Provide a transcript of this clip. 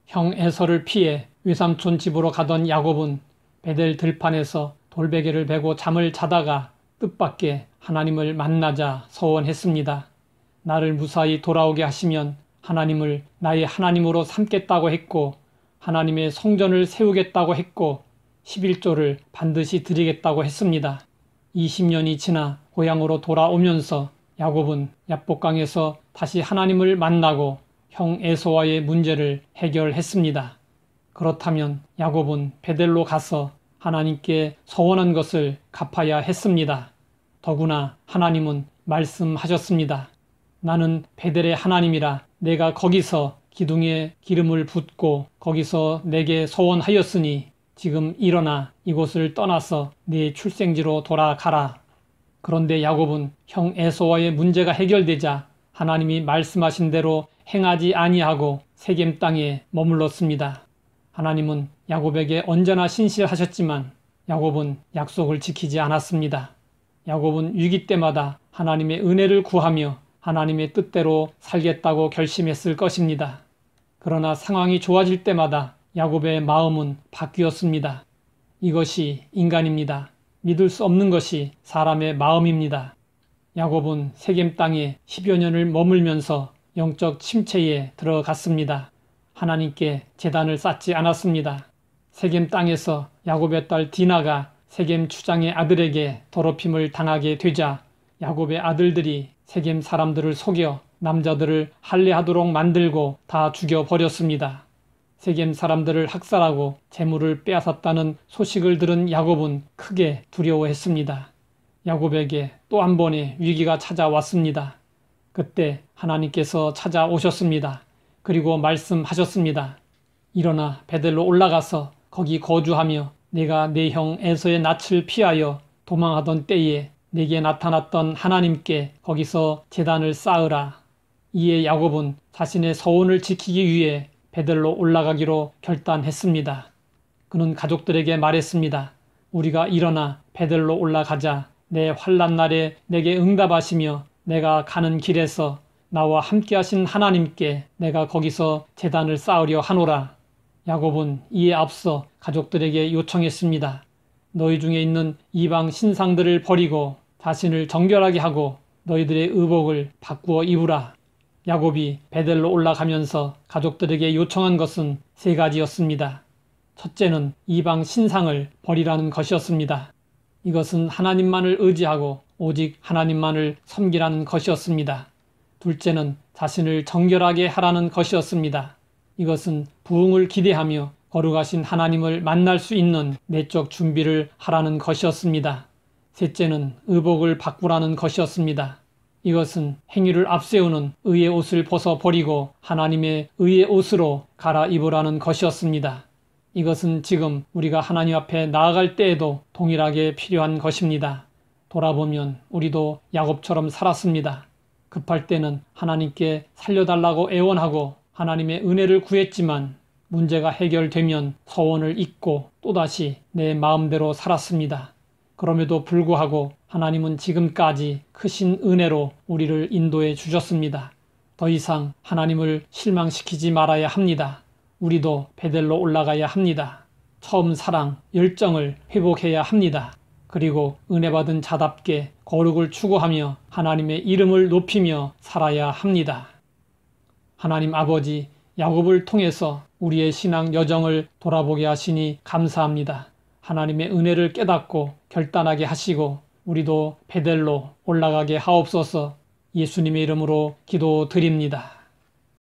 형 에서를 피해 외삼촌 집으로 가던 야곱은 베델 들판에서 돌베개를 베고 잠을 자다가 뜻밖의 하나님을 만나자 서원했습니다. 나를 무사히 돌아오게 하시면 하나님을 나의 하나님으로 삼겠다고 했고 하나님의 성전을 세우겠다고 했고 11조를 반드시 드리겠다고 했습니다. 20년이 지나 고향으로 돌아오면서 야곱은 야복강에서 다시 하나님을 만나고 형 에서와의 문제를 해결했습니다. 그렇다면 야곱은 베델로 가서 하나님께 서원한 것을 갚아야 했습니다. 더구나 하나님은 말씀하셨습니다. 나는 베델의 하나님이라 내가 거기서 기둥에 기름을 붓고 거기서 내게 서원하였으니 지금 일어나 이곳을 떠나서 네 출생지로 돌아가라. 그런데 야곱은 형 에서와의 문제가 해결되자 하나님이 말씀하신 대로 행하지 아니하고 세겜 땅에 머물렀습니다. 하나님은 야곱에게 언제나 신실하셨지만 야곱은 약속을 지키지 않았습니다. 야곱은 위기 때마다 하나님의 은혜를 구하며 하나님의 뜻대로 살겠다고 결심했을 것입니다. 그러나 상황이 좋아질 때마다 야곱의 마음은 바뀌었습니다. 이것이 인간입니다. 믿을 수 없는 것이 사람의 마음입니다. 야곱은 세겜 땅에 10여 년을 머물면서 영적 침체에 들어갔습니다. 하나님께 제단을 쌓지 않았습니다. 세겜 땅에서 야곱의 딸 디나가 세겜 추장의 아들에게 더럽힘을 당하게 되자 야곱의 아들들이 세겜 사람들을 속여 남자들을 할례하도록 만들고 다 죽여버렸습니다. 세겜 사람들을 학살하고 재물을 빼앗았다는 소식을 들은 야곱은 크게 두려워했습니다. 야곱에게 또 한 번의 위기가 찾아왔습니다. 그때 하나님께서 찾아오셨습니다. 그리고 말씀하셨습니다. 일어나 베델로 올라가서 거기 거주하며 내가 내 형 에서의 낯을 피하여 도망하던 때에 내게 나타났던 하나님께 거기서 제단을 쌓으라. 이에 야곱은 자신의 서원을 지키기 위해 베델로 올라가기로 결단했습니다. 그는 가족들에게 말했습니다. 우리가 일어나 베델로 올라가자. 내 환난 날에 내게 응답하시며 내가 가는 길에서 나와 함께하신 하나님께 내가 거기서 제단을 쌓으려 하노라. 야곱은 이에 앞서 가족들에게 요청했습니다. 너희 중에 있는 이방 신상들을 버리고 자신을 정결하게 하고 너희들의 의복을 바꾸어 입으라. 야곱이 베델로 올라가면서 가족들에게 요청한 것은 세 가지였습니다. 첫째는 이방 신상을 버리라는 것이었습니다. 이것은 하나님만을 의지하고 오직 하나님만을 섬기라는 것이었습니다. 둘째는 자신을 정결하게 하라는 것이었습니다. 이것은 부흥을 기대하며 거룩하신 하나님을 만날 수 있는 내적 준비를 하라는 것이었습니다. 셋째는 의복을 바꾸라는 것이었습니다. 이것은 행위를 앞세우는 의의 옷을 벗어버리고 하나님의 의의 옷으로 갈아입으라는 것이었습니다. 이것은 지금 우리가 하나님 앞에 나아갈 때에도 동일하게 필요한 것입니다. 돌아보면 우리도 야곱처럼 살았습니다. 급할 때는 하나님께 살려달라고 애원하고 하나님의 은혜를 구했지만 문제가 해결되면 서원을 잊고 또다시 내 마음대로 살았습니다. 그럼에도 불구하고 하나님은 지금까지 크신 은혜로 우리를 인도해 주셨습니다. 더 이상 하나님을 실망시키지 말아야 합니다. 우리도 베델로 올라가야 합니다. 처음 사랑, 열정을 회복해야 합니다. 그리고 은혜 받은 자답게 거룩을 추구하며 하나님의 이름을 높이며 살아야 합니다. 하나님 아버지, 야곱을 통해서 우리의 신앙 여정을 돌아보게 하시니 감사합니다. 하나님의 은혜를 깨닫고 결단하게 하시고 우리도 베델로 올라가게 하옵소서. 예수님의 이름으로 기도드립니다.